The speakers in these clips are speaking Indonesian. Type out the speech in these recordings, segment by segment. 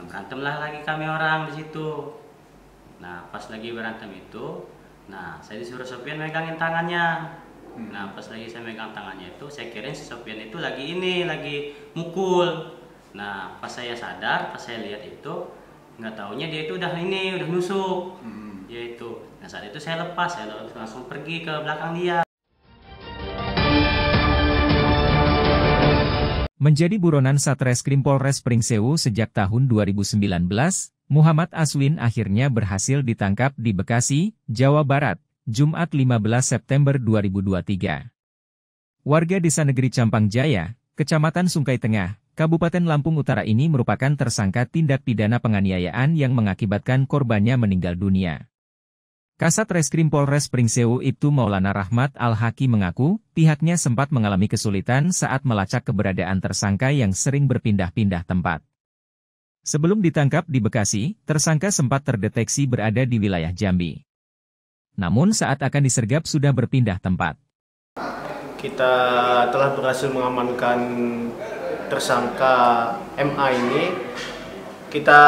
Berantemlah lagi kami orang di situ. Nah, pas lagi berantem itu, nah saya disuruh Sofian megangin tangannya. Nah, pas lagi saya megang tangannya itu, saya kira si Sofian itu lagi mukul. Nah, pas saya sadar, pas saya lihat itu, nggak taunya dia itu udah nusuk. Dia itu. Nah, saat itu saya lepas, saya langsung pergi ke belakang dia. Menjadi buronan Satreskrim Polres Pringsewu sejak tahun 2019, Muhammad Aswin akhirnya berhasil ditangkap di Bekasi, Jawa Barat, Jumat 15 September 2023. Warga Desa Negeri Campang Jaya, Kecamatan Sungkai Tengah, Kabupaten Lampung Utara ini merupakan tersangka tindak pidana penganiayaan yang mengakibatkan korbannya meninggal dunia. Kasat Reskrim Polres Pringsewu Ibtu Maulana Rahmat Al-Haki mengaku, pihaknya sempat mengalami kesulitan saat melacak keberadaan tersangka yang sering berpindah-pindah tempat. Sebelum ditangkap di Bekasi, tersangka sempat terdeteksi berada di wilayah Jambi. Namun saat akan disergap sudah berpindah tempat. Kita telah berhasil mengamankan tersangka MA ini. Kita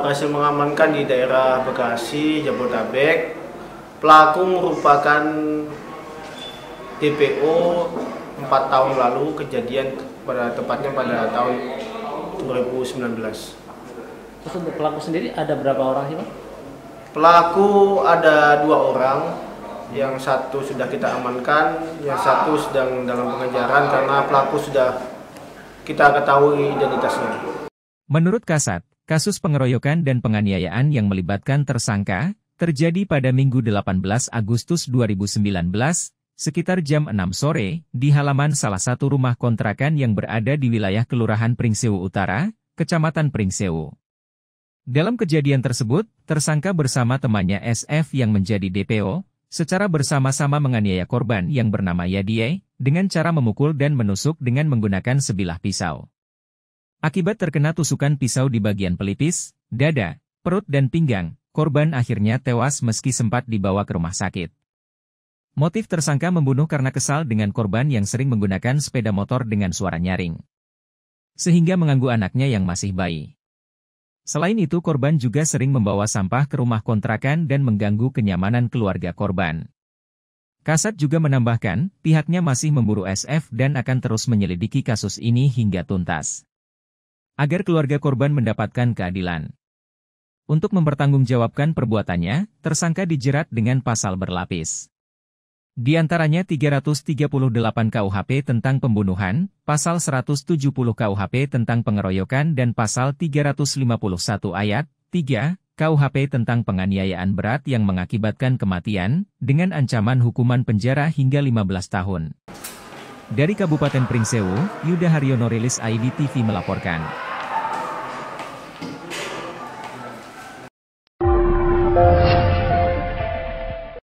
berhasil mengamankan di daerah Bekasi, Jabodetabek. Pelaku merupakan DPO 4 tahun lalu, kejadian tepatnya pada tahun 2019. Terus untuk pelaku sendiri ada berapa orang sih, Pak? Pelaku ada 2 orang, yang satu sudah kita amankan, yang satu sedang dalam pengejaran karena pelaku sudah kita ketahui identitasnya. Menurut Kasat, kasus pengeroyokan dan penganiayaan yang melibatkan tersangka terjadi pada Minggu 18 Agustus 2019, sekitar jam 6 sore, di halaman salah satu rumah kontrakan yang berada di wilayah Kelurahan Pringsewu Utara, Kecamatan Pringsewu. Dalam kejadian tersebut, tersangka bersama temannya SF yang menjadi DPO, secara bersama-sama menganiaya korban yang bernama Yadie, dengan cara memukul dan menusuk dengan menggunakan sebilah pisau. Akibat terkena tusukan pisau di bagian pelipis, dada, perut dan pinggang, korban akhirnya tewas meski sempat dibawa ke rumah sakit. Motif tersangka membunuh karena kesal dengan korban yang sering menggunakan sepeda motor dengan suara nyaring, sehingga mengganggu anaknya yang masih bayi. Selain itu korban juga sering membawa sampah ke rumah kontrakan dan mengganggu kenyamanan keluarga korban. Kasat juga menambahkan, pihaknya masih memburu SF dan akan terus menyelidiki kasus ini hingga tuntas, agar keluarga korban mendapatkan keadilan. Untuk mempertanggungjawabkan perbuatannya, tersangka dijerat dengan pasal berlapis. Di antaranya 338 KUHP tentang pembunuhan, pasal 170 KUHP tentang pengeroyokan dan pasal 351 ayat 3 KUHP tentang penganiayaan berat yang mengakibatkan kematian, dengan ancaman hukuman penjara hingga 15 tahun. Dari Kabupaten Pringsewu, Yuda Haryono Rilis ID TV melaporkan.